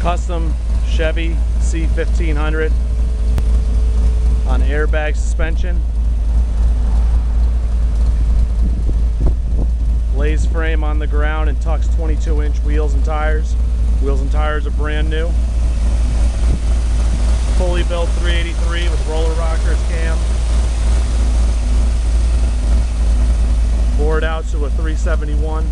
Custom Chevy C1500 on airbag suspension. Blaze frame on the ground and Tux 22-inch wheels and tires. Wheels and tires are brand new. Fully built 383 with roller rockers cam. Bored out to a 371.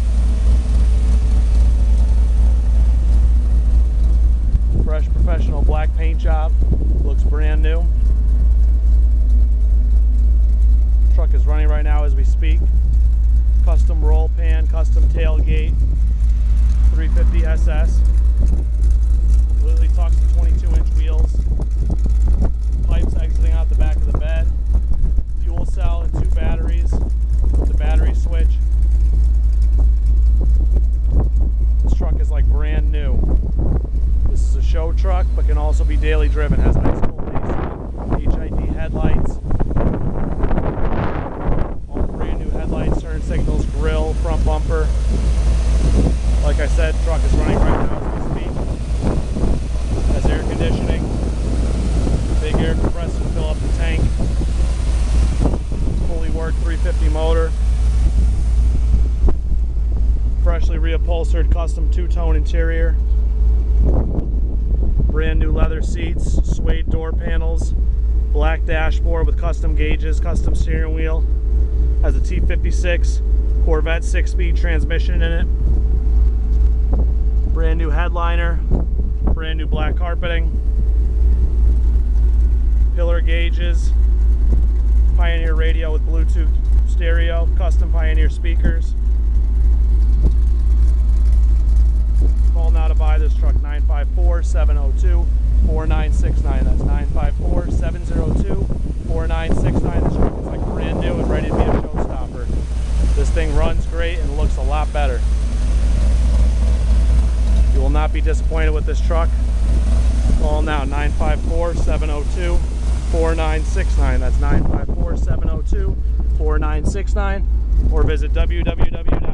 Fresh professional black paint job. Looks brand new. Truck is running right now as we speak. Custom roll pan, custom tailgate, 350 SS. Completely tucked to 22-inch wheels. Pipes exiting out the back of the bed. Fuel cell and 2 batteries with the battery switch. This truck is like brand new. This is a show truck, but can also be daily driven. Has nice cool HID headlights. All brand new headlights, turn signals, grille, front bumper. Like I said, truck is running right now as we speak. Has air conditioning, big air compressor to fill up the tank. Fully worked 350 motor. Freshly reupholstered custom 2-tone interior. Brand new leather seats, suede door panels, black dashboard with custom gauges, custom steering wheel. Has a T56 Corvette 6-speed transmission in it. Brand new headliner, brand new black carpeting, pillar gauges, Pioneer radio with Bluetooth stereo, custom Pioneer speakers. Call now to buy this truck, 954-702-4969. That's 954-702-4969. This truck is like brand new and ready to be a showstopper. This thing runs great and looks a lot better. You will not be disappointed with this truck. Call now, 954-702-4969. That's 954-702-4969. Or visit www